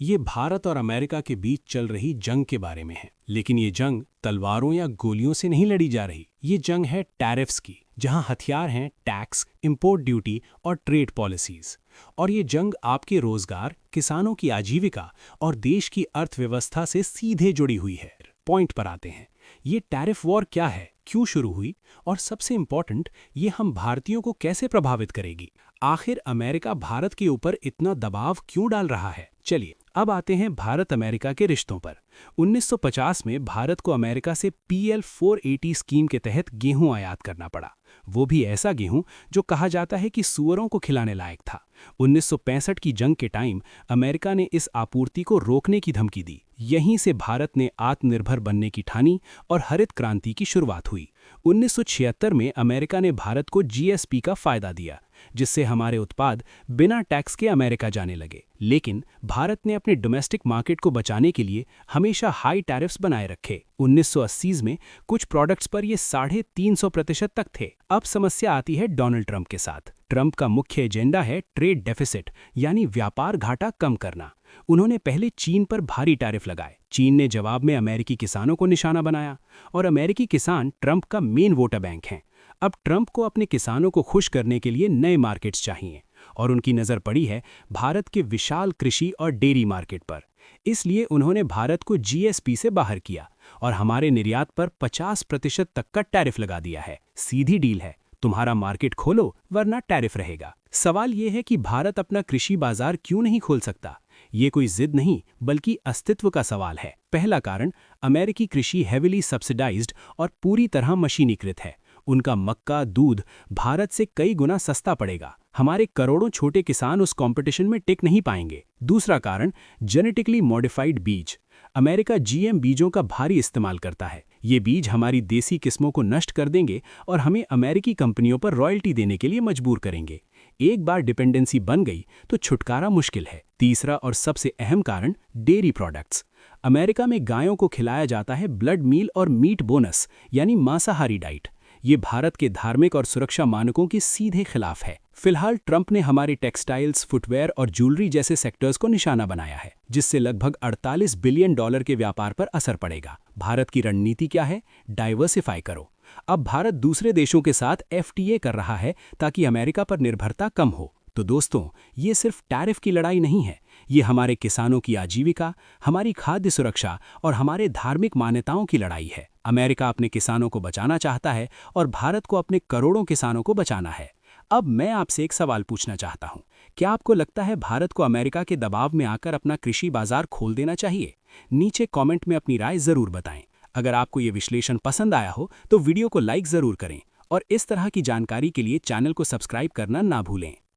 ये भारत और अमेरिका के बीच चल रही जंग के बारे में है। लेकिन ये जंग तलवारों या गोलियों से नहीं लड़ी जा रही। ये जंग है टैरिफ्स की, जहां हथियार हैं टैक्स, इंपोर्ट ड्यूटी और ट्रेड पॉलिसीज। और ये जंग आपके रोजगार, किसानों की आजीविका और देश की अर्थव्यवस्था से सीधे जुड़ी हुई है। पॉइंट पर आते हैं, ये टैरिफ वॉर क्या है, क्यों शुरू हुई और सबसे इंपॉर्टेंट, ये हम भारतीयों को कैसे प्रभावित करेगी। आखिर अमेरिका भारत के ऊपर इतना दबाव क्यों डाल रहा है। चलिए अब आते हैं भारत अमेरिका के रिश्तों पर। 1950 में भारत को अमेरिका से PL 480 स्कीम के तहत गेहूं आयात करना पड़ा, वो भी ऐसा गेहूं जो कहा जाता है कि सूअरों को खिलाने लायक था। 1965 की जंग के टाइम अमेरिका ने इस आपूर्ति को रोकने की धमकी दी। यहीं से भारत ने आत्मनिर्भर बनने की ठानी और हरित क्रांति की शुरुआत हुई। 1976 में अमेरिका ने भारत को GSP का फायदा दिया, जिससे हमारे उत्पाद बिना टैक्स के अमेरिका जाने लगे। लेकिन भारत ने अपने डोमेस्टिक मार्केट को बचाने के लिए हमेशा हाई टैरिफ्स बनाए रखे। 1980s में कुछ प्रोडक्ट्स पर ये 350% तक थे। अब समस्या आती है डोनाल्ड ट्रंप के साथ। ट्रंप का मुख्य एजेंडा है ट्रेड डेफिसिट, यानी व्यापार घाटा कम करना। उन्होंने पहले चीन पर भारी टैरिफ लगाए। चीन ने जवाब में अमेरिकी किसानों को निशाना बनाया और अमेरिकी किसान ट्रंप का मेन वोटर बैंक हैं। अब ट्रंप को अपने किसानों को खुश करने के लिए नए मार्केट्स चाहिए और उनकी नज़र पड़ी है भारत के विशाल कृषि और डेयरी मार्केट पर। इसलिए उन्होंने भारत को GSP से बाहर किया और हमारे निर्यात पर 50% तक का टैरिफ लगा दिया है। सीधी डील है, तुम्हारा मार्केट खोलो वरना टैरिफ रहेगा। सवाल यह है कि भारत अपना कृषि बाजार क्यों नहीं खोल सकता। ये कोई जिद नहीं बल्कि अस्तित्व का सवाल है। पहला कारण, अमेरिकी कृषि हेविली सब्सिडाइज्ड और पूरी तरह मशीनीकृत है। उनका मक्का, दूध भारत से कई गुना सस्ता पड़ेगा। हमारे करोड़ों छोटे किसान उस कंपटीशन में टिक नहीं पाएंगे। दूसरा कारण, जेनेटिकली मॉडिफाइड बीज। अमेरिका GM बीजों का भारी इस्तेमाल करता है। ये बीज हमारी देसी किस्मों को नष्ट कर देंगे और हमें अमेरिकी कंपनियों पर रॉयल्टी देने के लिए मजबूर करेंगे। एक बार डिपेंडेंसी बन गई तो छुटकारा मुश्किल है। तीसरा और सबसे अहम कारण, डेयरी प्रोडक्ट्स। अमेरिका में गायों को खिलाया जाता है ब्लड मील और मीट बोनस, यानी मांसाहारी डाइट। ये भारत के धार्मिक और सुरक्षा मानकों के सीधे खिलाफ है। फिलहाल ट्रंप ने हमारे टेक्सटाइल्स, फुटवेयर और ज्वेलरी जैसे सेक्टर्स को निशाना बनाया है, जिससे लगभग $48 बिलियन के व्यापार पर असर पड़ेगा। भारत की रणनीति क्या है? डाइवर्सिफाई करो। अब भारत दूसरे देशों के साथ FTA कर रहा है ताकि अमेरिका पर निर्भरता कम हो। तो दोस्तों, ये सिर्फ टैरिफ की लड़ाई नहीं है, ये हमारे किसानों की आजीविका, हमारी खाद्य सुरक्षा और हमारे धार्मिक मान्यताओं की लड़ाई है। अमेरिका अपने किसानों को बचाना चाहता है और भारत को अपने करोड़ों किसानों को बचाना है। अब मैं आपसे एक सवाल पूछना चाहता हूँ, क्या आपको लगता है भारत को अमेरिका के दबाव में आकर अपना कृषि बाजार खोल देना चाहिए? नीचे कमेंट में अपनी राय जरूर बताएं। अगर आपको ये विश्लेषण पसंद आया हो तो वीडियो को लाइक जरूर करें और इस तरह की जानकारी के लिए चैनल को सब्सक्राइब करना ना भूलें।